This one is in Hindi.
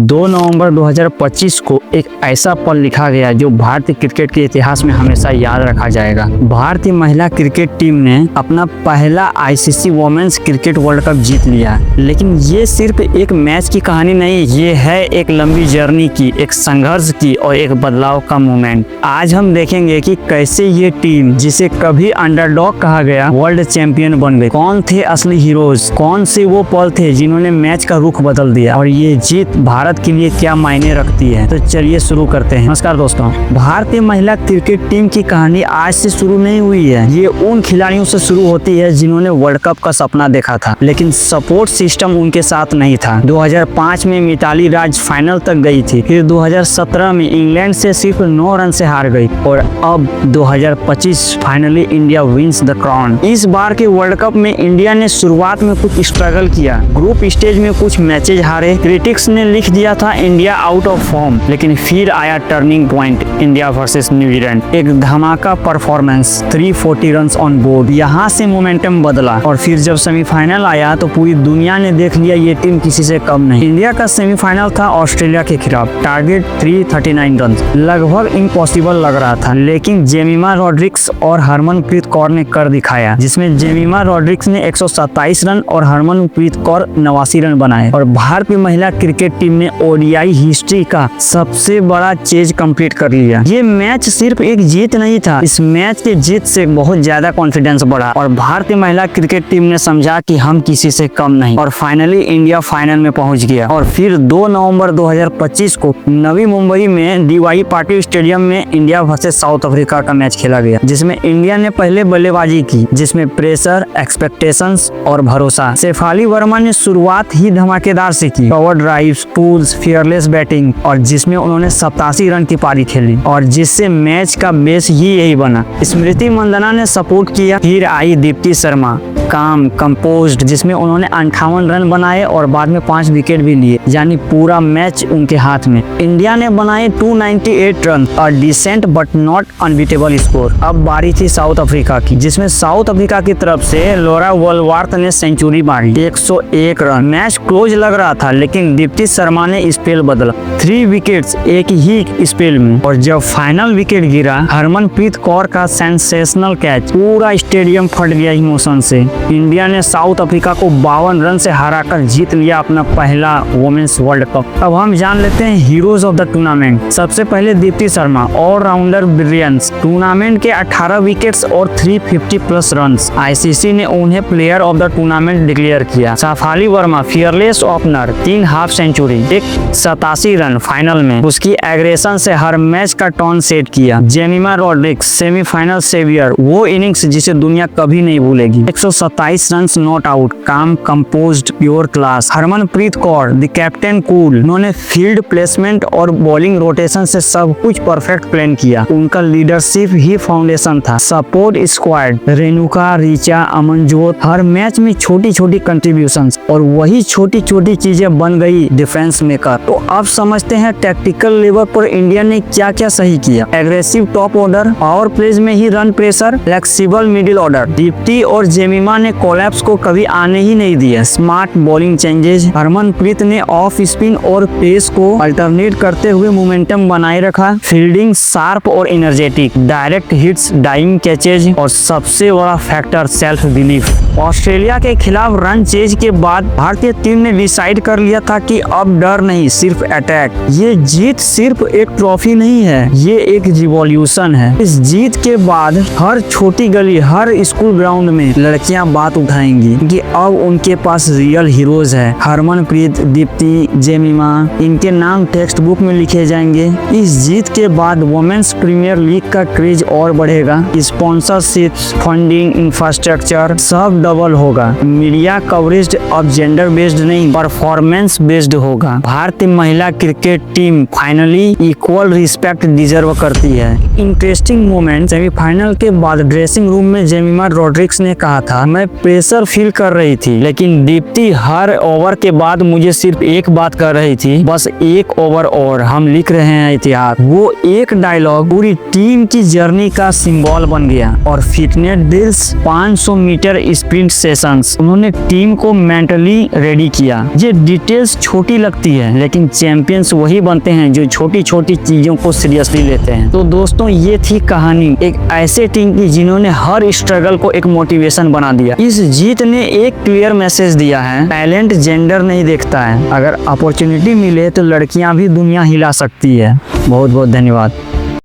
2 नवंबर 2025 को एक ऐसा पल लिखा गया जो भारतीय क्रिकेट के इतिहास में हमेशा याद रखा जाएगा। भारतीय महिला क्रिकेट टीम ने अपना पहला ICC women's cricket World Cup जीत लिया। लेकिन ये सिर्फ एक मैच की कहानी नहीं, ये है एक लंबी जर्नी की, एक संघर्ष की और एक बदलाव का मोमेंट। आज हम देखेंगे कि कैसे ये टीम, जिसे कभी अंडरडॉग कहा गया, वर्ल्ड चैंपियन बन गई। कौन थे असली हीरोज, कौन से वो पल थे जिन्होंने मैच का रुख बदल दिया और ये जीत भारत के लिए क्या मायने रखती है। तो चलिए शुरू करते हैं। नमस्कार दोस्तों, भारतीय महिला क्रिकेट टीम की कहानी आज से शुरू नहीं हुई है। ये उन खिलाड़ियों से शुरू होती है जिन्होंने वर्ल्ड कप का सपना देखा था, लेकिन सपोर्ट सिस्टम उनके साथ नहीं था। 2005 में मिताली राज फाइनल तक गई थी, फिर 2017 में इंग्लैंड से सिर्फ 9 रन से हार गई और अब 2025 finally India wins the crown. इस बार के वर्ल्ड कप में इंडिया ने शुरुआत में कुछ स्ट्रगल किया, ग्रुप स्टेज में कुछ मैचेज हारे। क्रिटिक्स ने लिख दिया था इंडिया आउट ऑफ फॉर्म, लेकिन फिर आया turning point, India versus New Zealand. एक धमाका परफॉर्मेंस, 340 रन्स ऑन बोर्ड। यहाँ से मोमेंटम बदला और फिर जब सेमीफाइनल आया तो पूरी दुनिया ने देख लिया ये टीम किसी से कम नहीं। इंडिया का सेमीफाइनल था ऑस्ट्रेलिया के खिलाफ, टारगेट 339 रन, लगभग इम्पॉसिबल लग रहा था, लेकिन जेमिमा रॉड्रिक्स और हरमनप्रीत कौर ने कर दिखाया, जिसमें जेमिमा रॉड्रिक्स ने 127 रन और हरमनप्रीत कौर 89 रन बनाए और भारतीय महिला क्रिकेट टीम ने ओडीआई हिस्ट्री का सबसे बड़ा चेज कंप्लीट कर लिया। ये मैच सिर्फ एक जीत नहीं था, इस मैच के जीत से बहुत ज्यादा कॉन्फिडेंस बढ़ा और भारतीय महिला क्रिकेट टीम ने समझा कि हम किसी से कम नहीं और फाइनली इंडिया फाइनल में पहुंच गया। और फिर 2 नवंबर 2025 को नवी मुंबई में डीवाई पाटिल स्टेडियम में इंडिया वर्सेस साउथ अफ्रीका का मैच खेला गया, जिसमें इंडिया ने पहले बल्लेबाजी की, जिसमें प्रेशर, एक्सपेक्टेशंस और भरोसा। शेफाली वर्मा ने शुरुआत ही धमाकेदार से की, cover drives, pulls, fearless batting, और जिसमें उन्होंने 87 रन की पारी खेली और जिससे मैच का बेस ही यही बना। स्मृति मंदाना ने सपोर्ट किया, फिर आई दीप्ति शर्मा, काम कंपोज्ड, जिसमें उन्होंने 58 रन बनाए और बाद में 5 विकेट भी लिए, यानी पूरा मैच उनके हाथ में। इंडिया ने बनाए 298 रन और decent but not unbeatable score. अब बारी थी साउथ अफ्रीका की, जिसमें साउथ अफ्रीका की तरफ से लोरा वोल्वार्थ ने सेंचुरी मारी, 101 रन। मैच क्लोज लग रहा था, लेकिन दीप्ति शर्मा ने स्पेल बदला, 3 विकेट्स एक ही स्पेल में, और जब फाइनल विकेट गिरा, हरमनप्रीत कौर का सेंसेशनल कैच, पूरा स्टेडियम फट गया इमोशन से। इंडिया ने साउथ अफ्रीका को 52 रन से हराकर जीत लिया अपना पहला वुमेन्स वर्ल्ड कप। अब हम जान लेते हैं हीरोज ऑफ द टूर्नामेंट। सबसे पहले Deepti Sharma, allrounder brilliance, tournament के 18 विकेट्स और 350 प्लस रन्स। आईसीसी ने उन्हें player of the tournament declare किया। Shafali Verma, fearless opener, 3 half century, 87 run final में, उसकी एग्रेशन से हर मैच का टोन सेट किया। जेमिमा रॉड्रिक्स, सेमीफाइनल सेवियर, वो इनिंग्स जिसे दुनिया कभी नहीं भूलेगी, 127 run not out, calm composed, pure class. Harmanpreet Kaur, the captain cool, उन्होंने फील्ड प्लेसमेंट और बॉलिंग रोटेशन से सब कुछ परफेक्ट प्लान किया, उनका लीडरशिप ही फाउंडेशन था। सपोर्ट स्क्वाड, रेणुका, रीचा, अमनजोत, हर मैच में छोटी छोटी कंट्रीब्यूशंस और वही छोटी छोटी चीजें बन गई डिफेंस मेकर। तो अब समझते हैं टैक्टिकल लेवल पर इंडिया ने क्या क्या सही किया। Aggressive top order, power plays में ही run pressure, flexible middle order. Deepti और जेमिमा ने कोलैप्स को कभी आने ही नहीं दिया। स्मार्ट बॉलिंग चेंजेस, हरमनप्रीत ने ऑफ स्पिन और पेस को अल्टरनेट करते हुए मोमेंटम बनाए रखा। फील्डिंग शार्प और energetic, direct hits, diving catches और सबसे बड़ा फैक्टर सेल्फ बिलीफ। ऑस्ट्रेलिया के खिलाफ रन चेज के बाद भारतीय टीम ने डिसाइड कर लिया था कि अब डर नहीं, सिर्फ अटैक। ये जीत सिर्फ एक ट्रॉफी नहीं है, ये एक रिवॉल्यूशन है। इस जीत के बाद हर छोटी गली, हर स्कूल ग्राउंड में लड़कियां बात उठाएंगी कि अब उनके पास रियल हीरोज है। हरमनप्रीत, दीप्ति, जेमिमा, इनके नाम टेक्स्ट बुक में लिखे जाएंगे। इस जीत के बाद वुमेन्स प्रीमियर लीग का क्रेज और बढ़ेगा। स्पॉन्सरशिप, फंडिंग, इंफ्रास्ट्रक्चर सब डबल होगा। मीडिया कवरेज अब जेंडर बेस्ड नहीं, परफॉर्मेंस बेस्ड होगा। भारतीय महिला cricket team finally equal respect deserve करती है। इंटरेस्टिंग मोमेंट, सेमीफाइनल के बाद ड्रेसिंग रूम में जेमिमा रॉड्रिक्स ने कहा था, मैं प्रेशर फील कर रही थी, लेकिन दीप्ति हर ओवर के बाद मुझे सिर्फ एक बात कर रही थी, बस एक ओवर और हम लिख रहे हैं इतिहास। वो एक डायलॉग पूरी टीम की जर्नी का सिंबल बन गया। और fitness drills, 500 meter sprint sessions, उन्होंने टीम को मेंटली रेडी किया। ये डिटेल्स छोटी लगती है, लेकिन चैंपियंस वही बनते हैं जो छोटी छोटी चीजों को सीरियसली लेते हैं। तो दोस्तों, ये थी कहानी एक ऐसे टीम की जिन्होंने हर स्ट्रगल को एक मोटिवेशन बना दिया। इस जीत ने एक क्लियर मैसेज दिया है, टैलेंट जेंडर नहीं देखता है। अगर अपॉर्चुनिटी मिले तो लड़कियां भी दुनिया हिला सकती है। बहुत बहुत धन्यवाद।